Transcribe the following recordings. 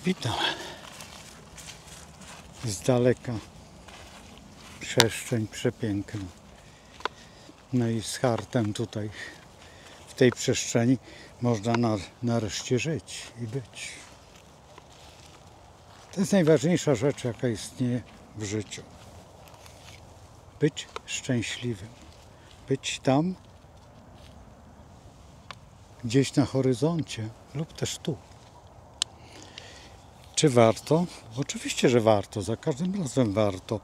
Witam z daleka, przestrzeń przepiękna. No i z hartem tutaj, w tej przestrzeni można nareszcie żyć i być. To jest najważniejsza rzecz, jaka istnieje w życiu. Być szczęśliwym. Być tam, gdzieś na horyzoncie lub też tu. Czy warto? Oczywiście, że warto. Za każdym razem warto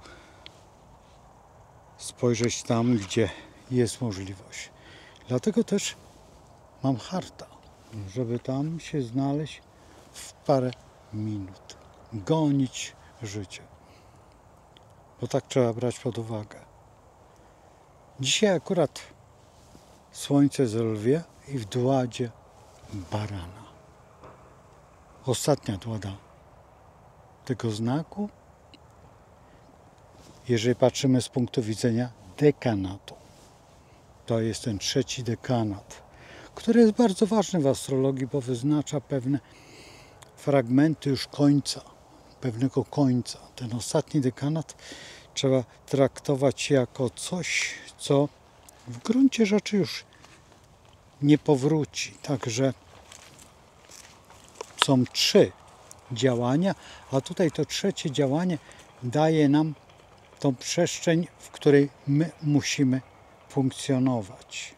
spojrzeć tam, gdzie jest możliwość. Dlatego też mam harta, żeby tam się znaleźć w parę minut. Gonić życie. Bo tak trzeba brać pod uwagę. Dzisiaj akurat słońce z lwie i w dładzie barana. Ostatnia dłada tego znaku, jeżeli patrzymy z punktu widzenia dekanatu. To jest ten trzeci dekanat, który jest bardzo ważny w astrologii, bo wyznacza pewne fragmenty już końca, pewnego końca. Ten ostatni dekanat trzeba traktować jako coś, co w gruncie rzeczy już nie powróci. Także są 3 działania, a tutaj to trzecie działanie daje nam tą przestrzeń, w której my musimy funkcjonować.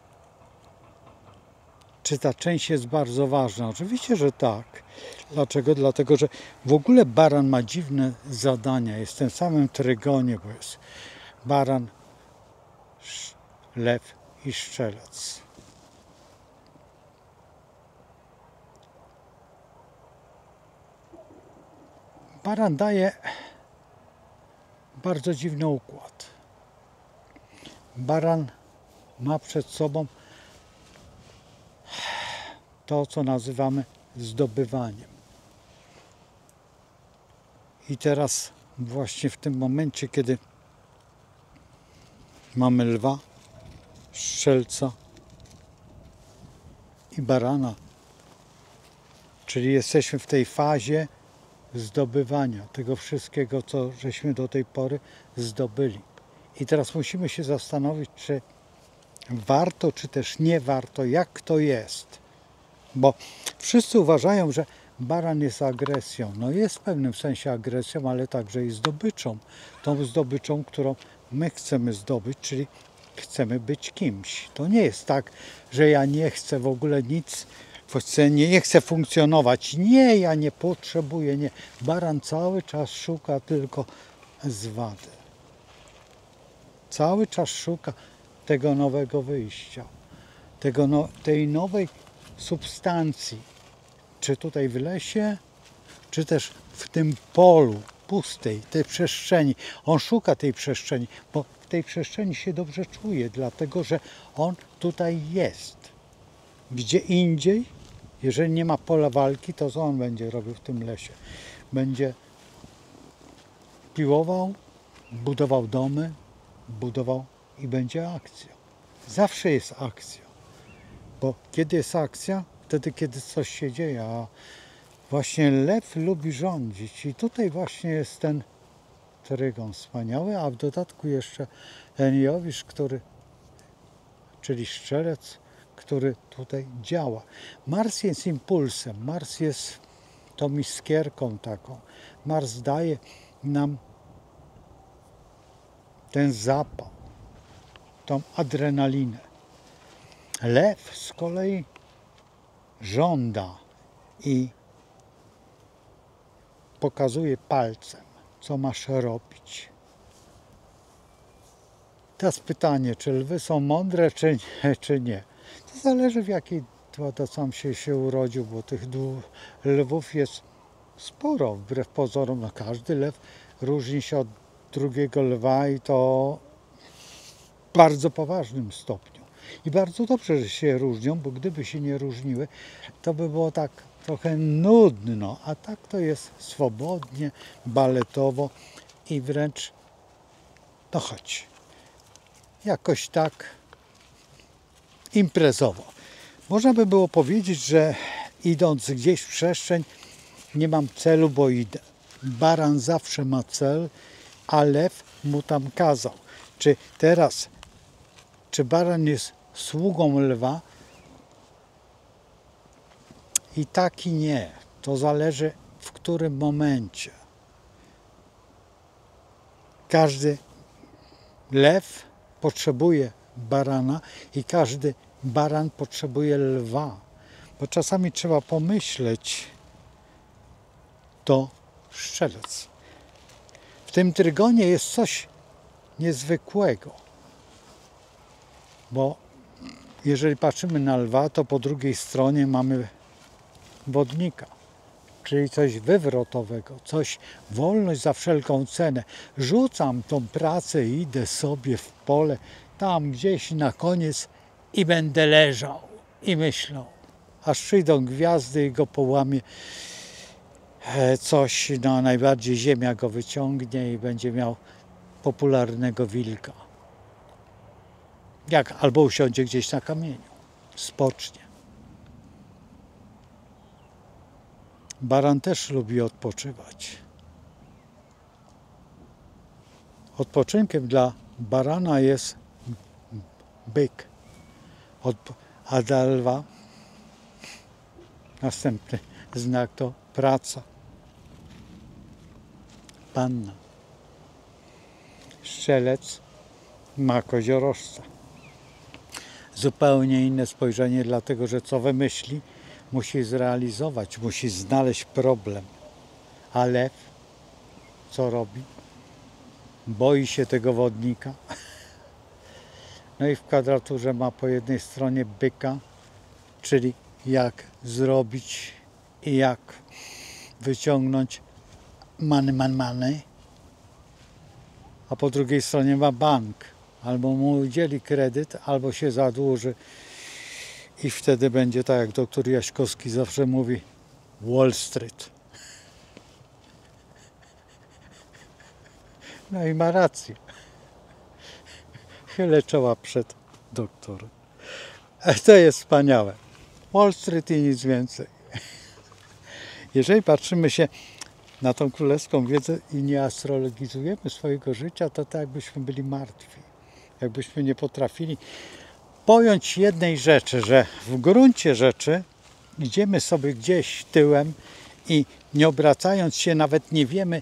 Czy ta część jest bardzo ważna? Oczywiście, że tak. Dlaczego? Dlatego, że w ogóle baran ma dziwne zadania. Jest w tym samym trygonie, bo jest baran, lew i strzelec. Baran daje bardzo dziwny układ. Baran ma przed sobą to, co nazywamy zdobywaniem. I teraz właśnie w tym momencie, kiedy mamy lwa, strzelca i barana, czyli jesteśmy w tej fazie zdobywania tego wszystkiego, co żeśmy do tej pory zdobyli. I teraz musimy się zastanowić, czy warto, czy też nie warto, jak to jest. Bo wszyscy uważają, że baran jest agresją. No jest w pewnym sensie agresją, ale także i zdobyczą. Tą zdobyczą, którą my chcemy zdobyć, czyli chcemy być kimś. To nie jest tak, że ja nie chcę w ogóle nic, nie chcę funkcjonować. Nie, ja nie potrzebuję, nie. Baran cały czas szuka tylko zwady. Cały czas szuka tego nowego wyjścia, tej nowej substancji, czy tutaj w lesie, czy też w tym polu pustej, tej przestrzeni. On szuka tej przestrzeni, bo w tej przestrzeni się dobrze czuje, dlatego że on tutaj jest. Gdzie indziej, jeżeli nie ma pola walki, to co on będzie robił w tym lesie? Będzie piłował, budował domy, budował i będzie akcja. Zawsze jest akcja. Bo kiedy jest akcja? Wtedy, kiedy coś się dzieje. A właśnie lew lubi rządzić. I tutaj właśnie jest ten trygon wspaniały, a w dodatku jeszcze ten Jowisz, czyli strzelec, który tutaj działa. Mars jest impulsem. Mars jest tą iskierką taką. Mars daje nam ten zapał, tą adrenalinę. Lew z kolei żąda i pokazuje palcem, co masz robić. Teraz pytanie, czy lwy są mądre, czy nie. To zależy, w jakiej sam się urodził, bo tych lwów jest sporo, wbrew pozorom. No, każdy lew różni się od drugiego lwa i to w bardzo poważnym stopniu. I bardzo dobrze, że się różnią, bo gdyby się nie różniły, to by było tak trochę nudno, a tak to jest swobodnie, baletowo i wręcz, no chodź, jakoś tak imprezowo. Można by było powiedzieć, że idąc gdzieś w przestrzeń, nie mam celu, bo idę. Baran zawsze ma cel, a lew mu tam kazał. Czy baran jest sługą lwa? I tak i nie. To zależy w którym momencie. Każdy lew potrzebuje barana i każdy baran potrzebuje lwa. Bo czasami trzeba pomyśleć, to strzelec. W tym trygonie jest coś niezwykłego. Bo jeżeli patrzymy na lwa, to po drugiej stronie mamy wodnika. Czyli coś wywrotowego, coś, wolność za wszelką cenę. Rzucam tą pracę i idę sobie w pole, tam gdzieś na koniec i będę leżał i myślał, aż przyjdą gwiazdy i go połamie coś, no najbardziej ziemia go wyciągnie i będzie miał popularnego wilka. Albo usiądzie gdzieś na kamieniu, spocznie. Baran też lubi odpoczywać. Odpoczynkiem dla barana jest byk, a dla lwa następny znak to praca. Panna. Strzelec ma koziorożca. Zupełnie inne spojrzenie, dlatego że co wymyśli, musi zrealizować, musi znaleźć problem. A lew co robi? Boi się tego wodnika. No i w kwadraturze ma po jednej stronie byka, czyli jak zrobić i jak wyciągnąć money, a po drugiej stronie ma bank. Albo mu udzieli kredyt, albo się zadłuży i wtedy będzie tak, jak doktor Jaśkowski zawsze mówi, Wall Street. No i ma rację. Chylę czoła przed doktorem. To jest wspaniałe. Wall Street i nic więcej. Jeżeli patrzymy się na tą królewską wiedzę i nie astrologizujemy swojego życia, to tak jakbyśmy byli martwi. Jakbyśmy nie potrafili pojąć jednej rzeczy, że w gruncie rzeczy idziemy sobie gdzieś tyłem i nie obracając się nawet nie wiemy,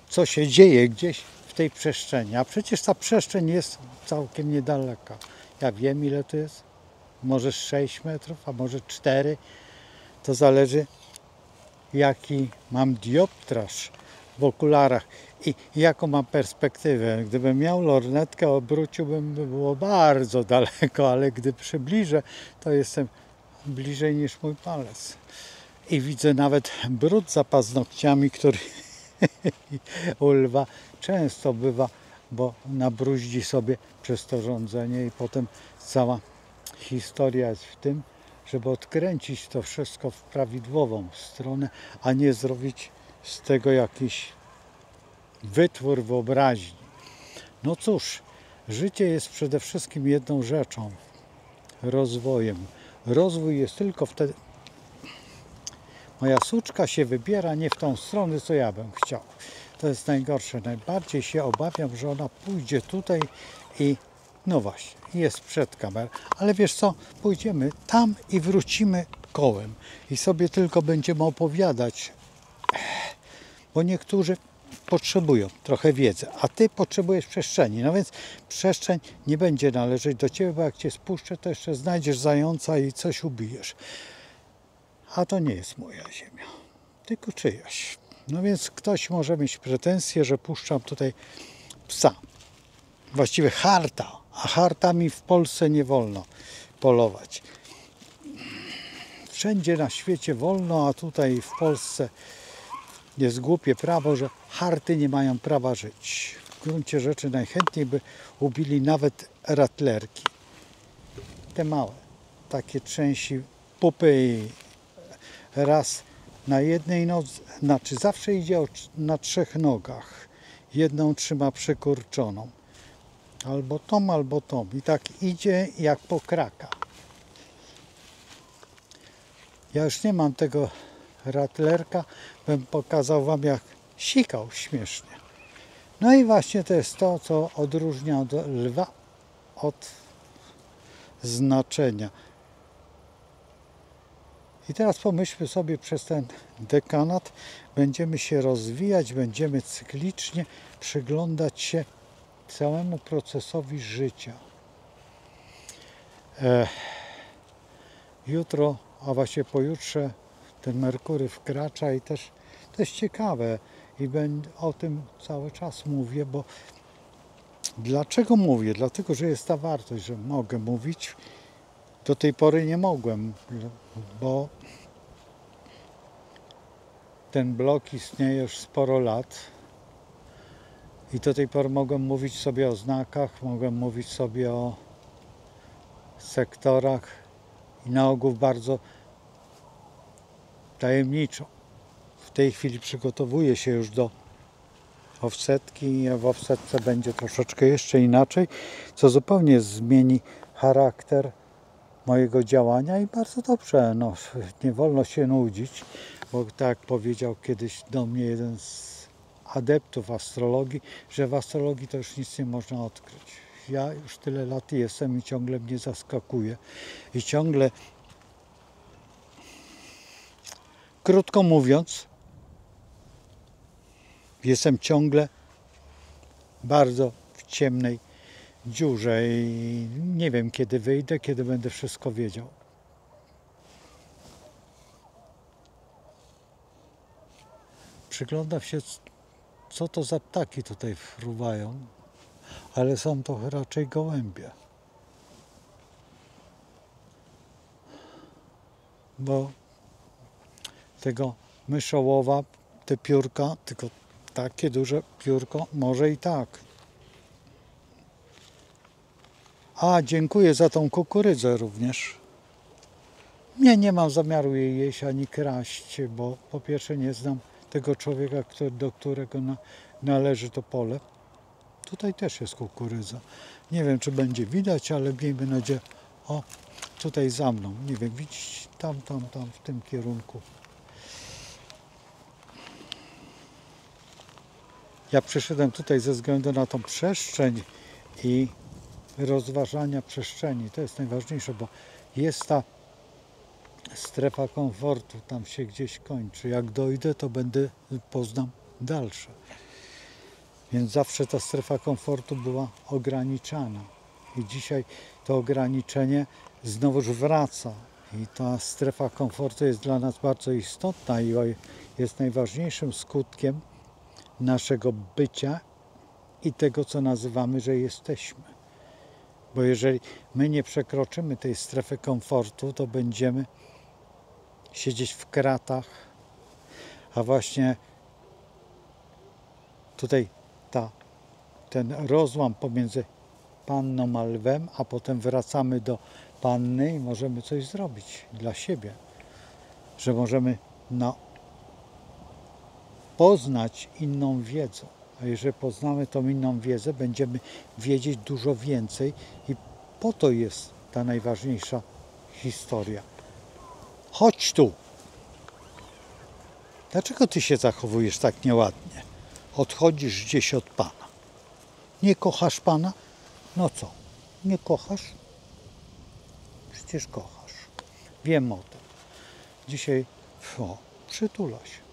co się dzieje gdzieś w tej przestrzeni. A przecież ta przestrzeń jest całkiem niedaleka. Ja wiem, ile to jest. Może 6 metrów, a może 4. To zależy, jaki mam dioptraż w okularach i jaką mam perspektywę. Gdybym miał lornetkę, obróciłbym, by było bardzo daleko, ale gdy przybliżę, to jestem bliżej niż mój palec. I widzę nawet brud za paznokciami, który u lwa często bywa, bo nabruździ sobie przez to rządzenie i potem cała historia jest w tym, żeby odkręcić to wszystko w prawidłową stronę, a nie zrobić z tego jakiś wytwór wyobraźni. No cóż, życie jest przede wszystkim jedną rzeczą, rozwojem. Rozwój jest tylko wtedy... Moja suczka się wybiera nie w tą stronę, co ja bym chciał. To jest najgorsze. Najbardziej się obawiam, że ona pójdzie tutaj i no właśnie, jest przed kamerą. Ale wiesz co, pójdziemy tam i wrócimy kołem. I sobie tylko będziemy opowiadać, bo niektórzy potrzebują trochę wiedzy, a ty potrzebujesz przestrzeni. No więc przestrzeń nie będzie należeć do ciebie, bo jak cię spuszczę, to jeszcze znajdziesz zająca i coś ubijesz. A to nie jest moja ziemia, tylko czyjaś. No więc ktoś może mieć pretensje, że puszczam tutaj psa. Właściwie charta, a chartami w Polsce nie wolno polować. Wszędzie na świecie wolno, a tutaj w Polsce jest głupie prawo, że charty nie mają prawa żyć. W gruncie rzeczy najchętniej by ubili nawet ratlerki. Te małe, takie trzęsi pupy i raz na jednej nodze, znaczy zawsze idzie na 3 nogach. Jedną trzyma przykurczoną. Albo tą. I tak idzie jak pokraka. Ja już nie mam tego ratlerka, bym pokazał wam, jak sikał śmiesznie. No i właśnie to jest to, co odróżnia od lwa od znaczenia. I teraz pomyślmy sobie, przez ten dekanat będziemy się rozwijać, będziemy cyklicznie przyglądać się całemu procesowi życia. Jutro, a właśnie pojutrze ten Merkury wkracza i też to jest ciekawe i o tym cały czas mówię, bo dlaczego mówię? Dlatego, że jest ta wartość, że mogę mówić. Do tej pory nie mogłem, bo ten blog istnieje już sporo lat i do tej pory mogłem mówić sobie o znakach, mogłem mówić sobie o sektorach i na ogół bardzo tajemniczo. W tej chwili przygotowuję się już do offsetki i w offsetce będzie troszeczkę jeszcze inaczej, co zupełnie zmieni charakter mojego działania i bardzo dobrze, no, nie wolno się nudzić, bo tak jak powiedział kiedyś do mnie jeden z adeptów astrologii, że w astrologii to już nic nie można odkryć. Ja już tyle lat jestem i ciągle mnie zaskakuje i ciągle, krótko mówiąc, jestem ciągle bardzo w ciemnej dziurze i nie wiem, kiedy wyjdę, kiedy będę wszystko wiedział. Przyglądam się, co to za ptaki tutaj fruwają, ale są to raczej gołębie. Bo tego myszołowa, te piórka, tylko takie duże piórko, może i tak. A, dziękuję za tą kukurydzę również. Nie mam zamiaru jej jeść ani kraść, bo po pierwsze nie znam tego człowieka, do którego należy to pole. Tutaj też jest kukurydza. Nie wiem, czy będzie widać, ale miejmy nadzieję. O, tutaj za mną. Nie wiem, widzieć tam, w tym kierunku. Ja przyszedłem tutaj ze względu na tą przestrzeń i rozważania przestrzeni. To jest najważniejsze, bo jest ta strefa komfortu, tam się gdzieś kończy. Jak dojdę, to poznam dalsze. Więc zawsze ta strefa komfortu była ograniczana. I dzisiaj to ograniczenie znowuż wraca. I ta strefa komfortu jest dla nas bardzo istotna i jest najważniejszym skutkiem naszego bycia i tego, co nazywamy, że jesteśmy. Bo jeżeli my nie przekroczymy tej strefy komfortu, to będziemy siedzieć w kratach, a właśnie tutaj ten rozłam pomiędzy panną a lwem, a potem wracamy do panny i możemy coś zrobić dla siebie, że możemy poznać inną wiedzę. A jeżeli poznamy tą inną wiedzę, będziemy wiedzieć dużo więcej i po to jest ta najważniejsza historia. Chodź tu! Dlaczego ty się zachowujesz tak nieładnie? Odchodzisz gdzieś od Pana. Nie kochasz Pana? No co? Nie kochasz? Przecież kochasz. Wiem o tym. Dzisiaj przytula się.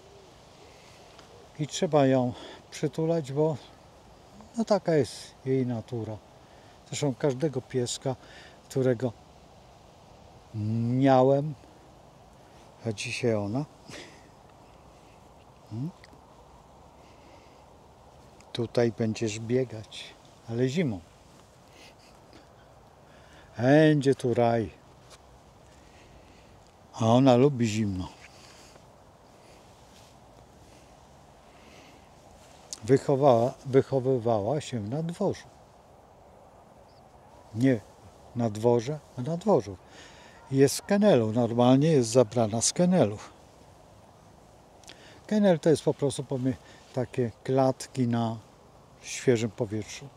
I trzeba ją przytulać, bo no taka jest jej natura. Zresztą każdego pieska, którego miałem, a dzisiaj ona. Tutaj będziesz biegać, ale zimą. Będzie tu raj. A ona lubi zimno. Wychowywała się na dworzu. Nie na dworze, a na dworzu. Jest z kennelu, normalnie jest zabrana z kennelu. Kennel to jest po prostu takie klatki na świeżym powietrzu.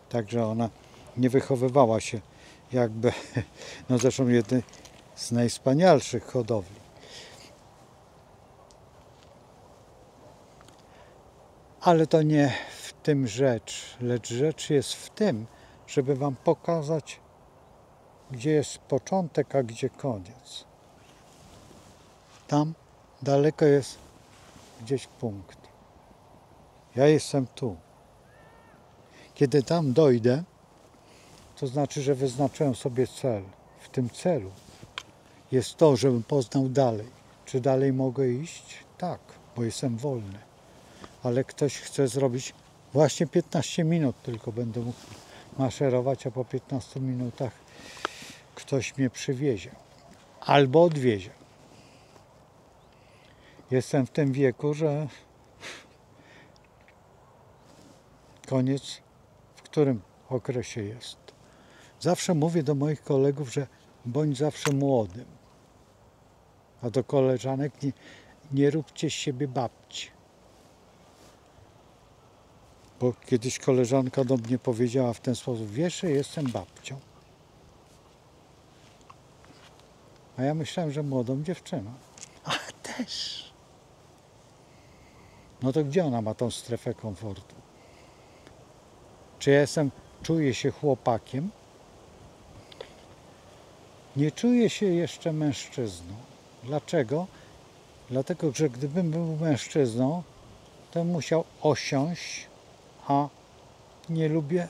Także ona nie wychowywała się jakby, no zresztą jednej z najwspanialszych hodowli. Ale to nie w tym rzecz, lecz rzecz jest w tym, żeby wam pokazać, gdzie jest początek, a gdzie koniec. Tam daleko jest gdzieś punkt. Ja jestem tu. Kiedy tam dojdę, to znaczy, że wyznaczyłem sobie cel. W tym celu jest to, żebym poznał dalej. Czy dalej mogę iść? Tak, bo jestem wolny. Ale ktoś chce zrobić właśnie 15 minut, tylko będę mógł maszerować, a po 15 minutach ktoś mnie przywiezie albo odwiezie. Jestem w tym wieku, że koniec w którym okresie jest. Zawsze mówię do moich kolegów, że bądź zawsze młodym. A do koleżanek nie róbcie z siebie babci. Bo kiedyś koleżanka do mnie powiedziała w ten sposób: wiesz, że jestem babcią. A ja myślałem, że młodą dziewczyną. Ach, też. No to gdzie ona ma tą strefę komfortu? Czy ja czuję się chłopakiem? Nie czuję się jeszcze mężczyzną. Dlaczego? Dlatego, że gdybym był mężczyzną, to bym musiał osiąść, a nie lubię.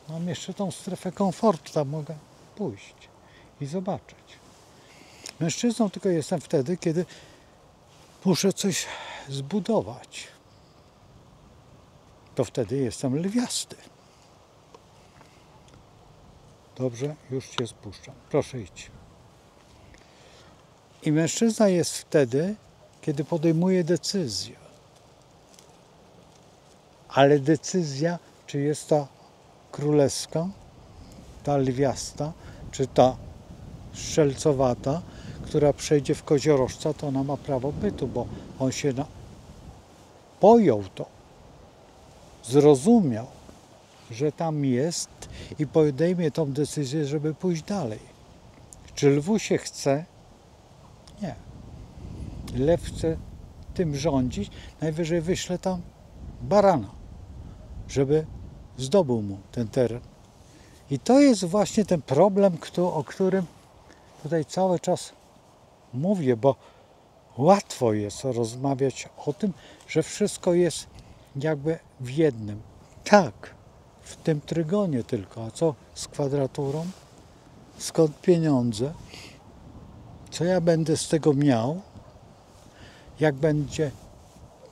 Mam jeszcze tą strefę komfortu, tam mogę pójść i zobaczyć. Mężczyzną tylko jestem wtedy, kiedy muszę coś zbudować. To wtedy jestem lwiasty. Dobrze, już Cię spuszczam. Proszę idź. I mężczyzna jest wtedy, kiedy podejmuje decyzję. Ale decyzja, czy jest ta królewska, ta lwiasta, czy ta strzelcowata, która przejdzie w koziorożca, to ona ma prawo bytu, bo on się pojął to, zrozumiał, że tam jest i podejmie tą decyzję, żeby pójść dalej. Czy lwu się chce? Nie. Lew chce tym rządzić, najwyżej wyśle tam barana, żeby zdobył mu ten teren. I to jest właśnie ten problem, o którym tutaj cały czas mówię, bo łatwo jest rozmawiać o tym, że wszystko jest jakby w jednym. Tak, w tym trygonie tylko. A co z kwadraturą? Skąd pieniądze? Co ja będę z tego miał? Jak będzie,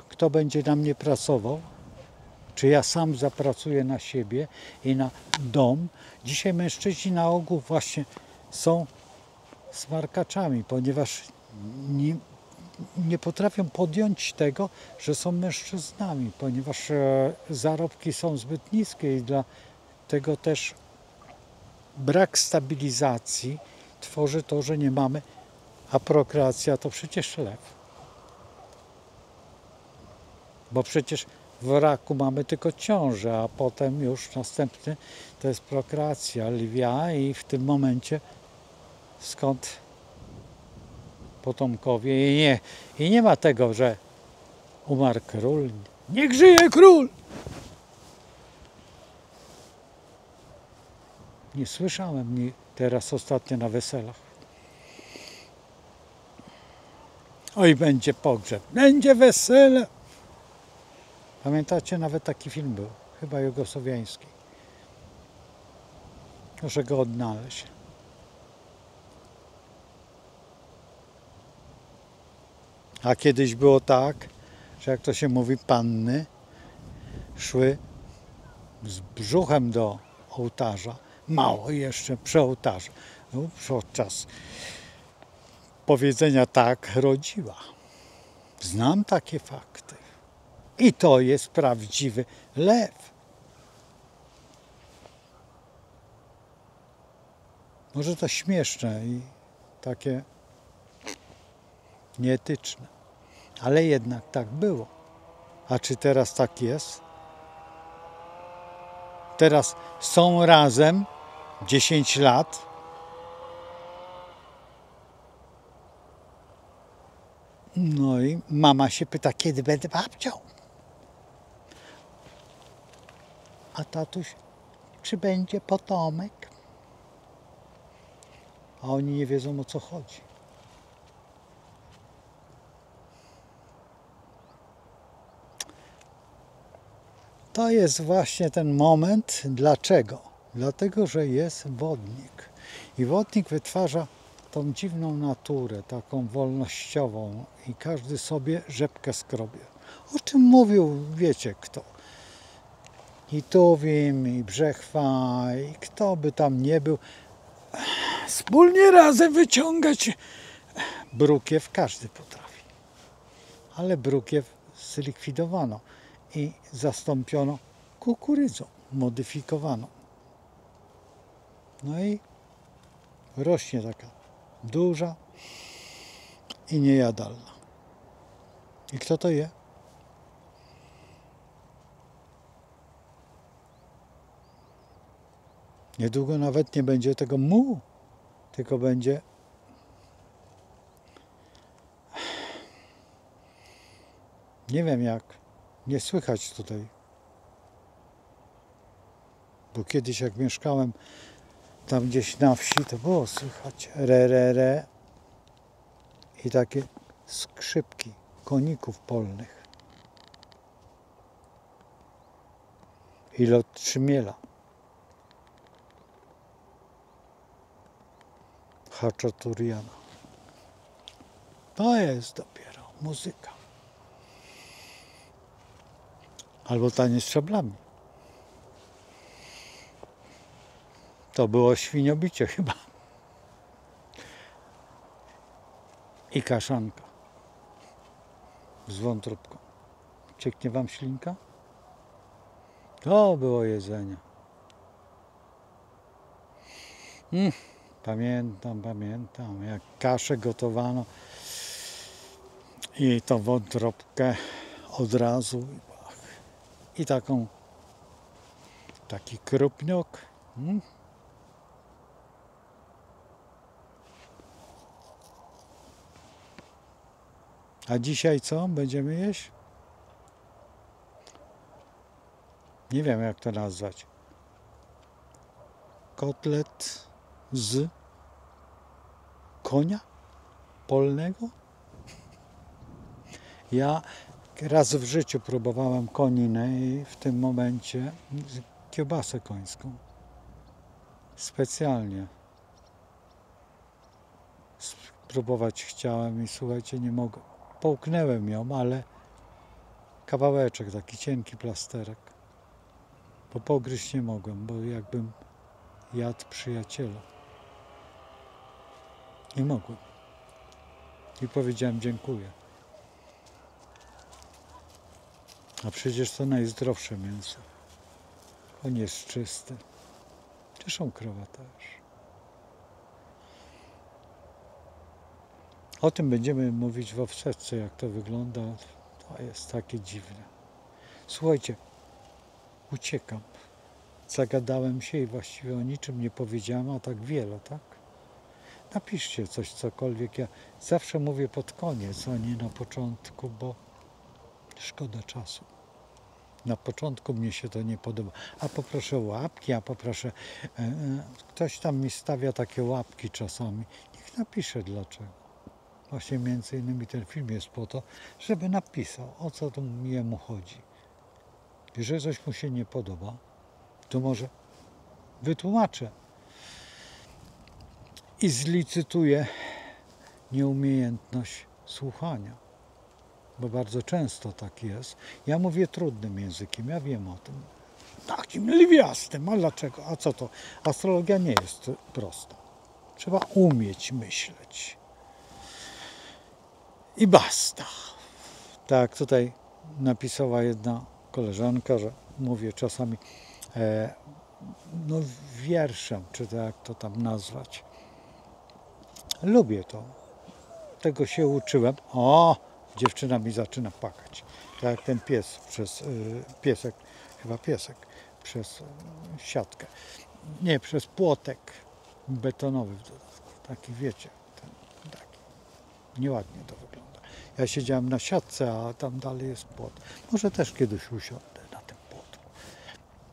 kto będzie na mnie pracował? Czy ja sam zapracuję na siebie i na dom? Dzisiaj mężczyźni na ogół właśnie są smarkaczami, ponieważ nie potrafią podjąć tego, że są mężczyznami, ponieważ zarobki są zbyt niskie i dlatego też brak stabilizacji tworzy to, że nie mamy, a prokreacja to przecież lew. Bo przecież w raku mamy tylko ciążę, a potem już następny to jest prokreacja lwia i w tym momencie skąd potomkowie i nie ma tego, że umarł król. Niech żyje król! Nie słyszałem teraz ostatnio na weselach. Oj, będzie pogrzeb, będzie wesele. Pamiętacie, nawet taki film był, chyba jugosłowiański. Muszę go odnaleźć. A kiedyś było tak, że jak to się mówi, panny szły z brzuchem do ołtarza, mało jeszcze przy ołtarzu. No, podczas powiedzenia tak rodziła. Znam takie fakty. I to jest prawdziwy lew. Może to śmieszne i takie nieetyczne, ale jednak tak było. A czy teraz tak jest? Teraz są razem 10 lat. No i mama się pyta, kiedy będę babcią? A tatuś, czy będzie potomek? A oni nie wiedzą, o co chodzi. To jest właśnie ten moment. Dlaczego? Dlatego, że jest wodnik. I wodnik wytwarza tą dziwną naturę, taką wolnościową i każdy sobie rzepkę skrobie. O czym mówił, wiecie kto. I Tuwim, i Brzechwa, i kto by tam nie był. Wspólnie razem wyciągać brukiew każdy potrafi. Ale brukiew zlikwidowano i zastąpiono kukurydzą modyfikowaną. No i rośnie taka duża i niejadalna. I kto to je? Niedługo nawet nie będzie tego mu, tylko będzie nie wiem jak, nie słychać tutaj. Bo kiedyś jak mieszkałem tam gdzieś na wsi, to było słychać re i takie skrzypki koników polnych. I lot trzmiela. Hachaturiana. To jest dopiero muzyka. Albo taniec szablami. To było świniobicie chyba. I kaszanka z wątróbką. Cieknie wam ślinka? To było jedzenie. Pamiętam, jak kaszę gotowano i tą wątróbkę od razu i taki krupniok. A dzisiaj co będziemy jeść? Nie wiem jak to nazwać. Kotlet z konia polnego? Ja raz w życiu próbowałem koninę i w tym momencie kiełbasę końską. Specjalnie. Spróbować chciałem i słuchajcie, nie mogę. Połknęłem ją, ale kawałeczek, taki cienki plasterek. Bo pogryźć nie mogłem, bo jakbym jadł przyjaciela. Nie mogłem. I powiedziałem dziękuję. A przecież to najzdrowsze mięso. On jest czysty. Zresztą krowa też. O tym będziemy mówić w offsetce, jak to wygląda. To jest takie dziwne. Słuchajcie, uciekam. Zagadałem się i właściwie o niczym nie powiedziałem, a tak wiele, tak? Napiszcie coś, cokolwiek. Ja zawsze mówię pod koniec, a nie na początku, bo szkoda czasu. Na początku mnie się to nie podoba. A poproszę łapki, a poproszę... ktoś tam mi stawia takie łapki czasami. Niech napisze dlaczego. Właśnie między innymi ten film jest po to, żeby napisał, o co tu jemu chodzi. Jeżeli coś mu się nie podoba, to może wytłumaczę i zlicytuję nieumiejętność słuchania. Bo bardzo często tak jest. Ja mówię trudnym językiem, ja wiem o tym. Takim lwiastym, a dlaczego? A co to? Astrologia nie jest prosta. Trzeba umieć myśleć. I basta. Tak, tutaj napisała jedna koleżanka, że mówię czasami wierszem, czy to jak to tam nazwać. Lubię to. Tego się uczyłem. O, dziewczyna mi zaczyna płakać. Tak jak ten pies piesek przez siatkę. Nie, przez płotek betonowy w dodatku. Taki wiecie, taki. Nieładnie to wygląda. Ja siedziałem na siatce, a tam dalej jest płot. Może też kiedyś usiądę na tym płotku.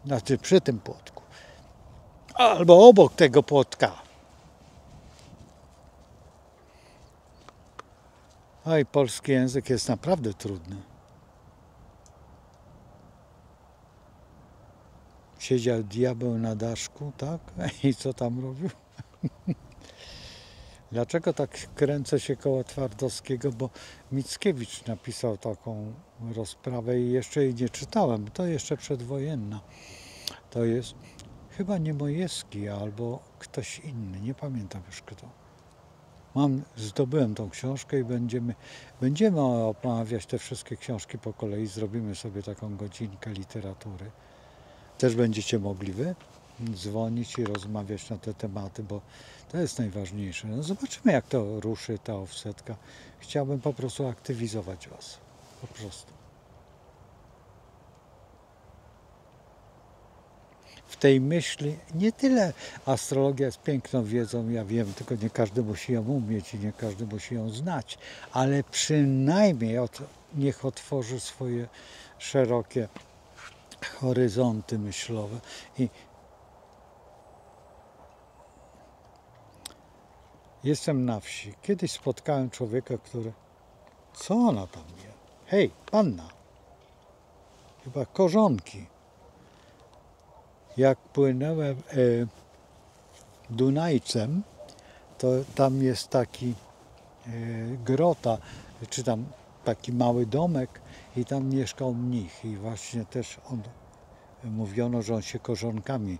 Znaczy przy tym płotku. Albo obok tego płotka. Oj, polski język jest naprawdę trudny. Siedział diabeł na daszku, tak? I co tam robił? Dlaczego tak kręcę się koło Twardowskiego? Bo Mickiewicz napisał taką rozprawę i jeszcze jej nie czytałem. To jeszcze przedwojenna. To jest chyba Niemojewski albo ktoś inny. Nie pamiętam już kto. Zdobyłem tą książkę i będziemy omawiać te wszystkie książki po kolei. Zrobimy sobie taką godzinkę literatury. Też będziecie mogli wy dzwonić i rozmawiać na te tematy, bo to jest najważniejsze. No zobaczymy, jak to ruszy ta offsetka. Chciałbym po prostu aktywizować was. Po prostu. W tej myśli nie tyle astrologia jest piękną wiedzą, ja wiem, tylko nie każdy musi ją umieć i nie każdy musi ją znać, ale przynajmniej niech otworzy swoje szerokie horyzonty myślowe. I jestem na wsi. Kiedyś spotkałem człowieka, który... Co ona tam je? Hej, panna! Chyba korzonki. Jak płynąłem Dunajcem, to tam jest taki grota, czy tam taki mały domek i tam mieszkał mnich i właśnie też mówiono, że on się korzonkami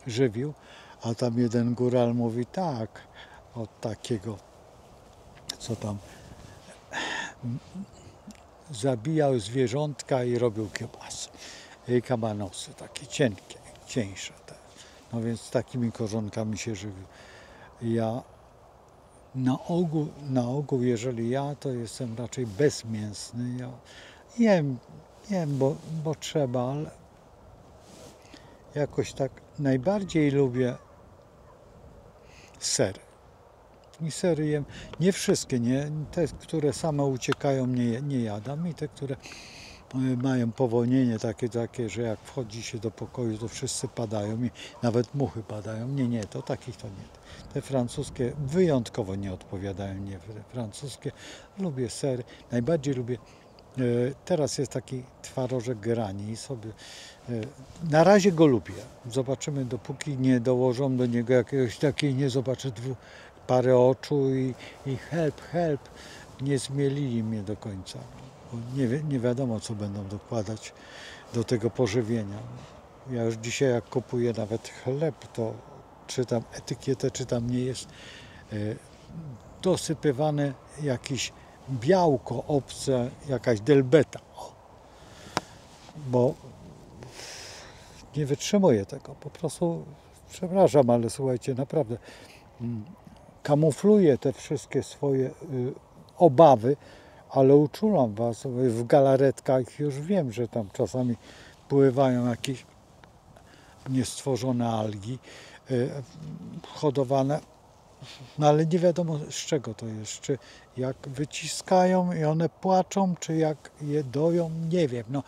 żywił, a tam jeden góral mówi tak, od takiego, co tam zabijał zwierzątka i robił kiełbasy i kabanosy, takie cienkie, cieńsze. No więc takimi korzonkami się żywił. Ja na ogół, jeżeli ja, to jestem raczej bezmięsny. Ja jem, bo trzeba, ale jakoś tak najbardziej lubię sery. I sery jem, nie wszystkie, nie, te, które same uciekają, nie jadam i te, które mają powonienie takie, że jak wchodzi się do pokoju, to wszyscy padają i nawet muchy padają. Nie, to takich to nie. Te francuskie wyjątkowo nie odpowiadają, nie francuskie. Lubię sery, najbardziej lubię. Teraz jest taki twarożek grani i sobie na razie go lubię. Zobaczymy, dopóki nie dołożą do niego jakiegoś takiej, nie zobaczę parę oczu i help, nie zmielili mnie do końca. Bo nie wiadomo, co będą dokładać do tego pożywienia. Ja już dzisiaj, jak kupuję nawet chleb, to czytam etykietę, czy tam nie jest dosypywane jakieś białko obce, jakaś delbeta. Bo nie wytrzymuję tego. Po prostu, przepraszam, ale słuchajcie, naprawdę kamufluję te wszystkie swoje obawy, ale uczulam was, w galaretkach już wiem, że tam czasami pływają jakieś niestworzone algi hodowane, no ale nie wiadomo, z czego to jest, czy jak wyciskają i one płaczą, czy jak je doją, nie wiem. No,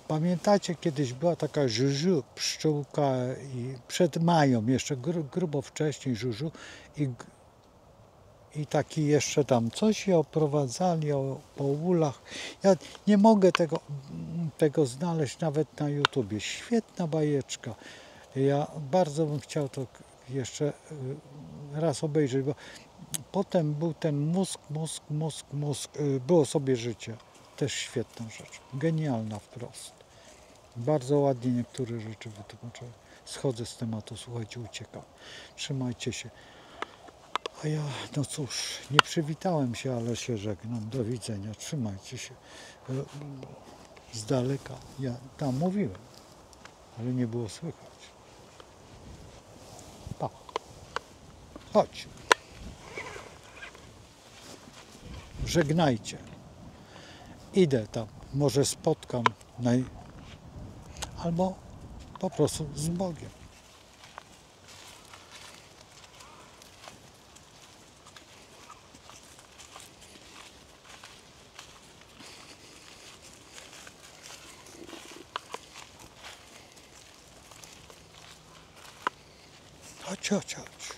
pamiętacie, kiedyś była taka żużu, pszczółka i przed mają, jeszcze grubo wcześniej żużu i taki jeszcze tam coś je oprowadzali po ulach. Ja nie mogę tego znaleźć nawet na YouTubie. Świetna bajeczka. Ja bardzo bym chciał to jeszcze raz obejrzeć, bo potem był ten mózg, było sobie życie. Też świetna rzecz. Genialna wprost. Bardzo ładnie niektóre rzeczy wytłumaczyłem. Schodzę z tematu, słuchajcie, uciekam. Trzymajcie się. A ja, no cóż, nie przywitałem się, ale się żegnam. Do widzenia. Trzymajcie się. Z daleka. Ja tam mówiłem, ale nie było słychać. Pa. Chodź. Żegnajcie. Idę tam. Może spotkam albo po prostu z Bogiem. Chodź, chodź, chodź.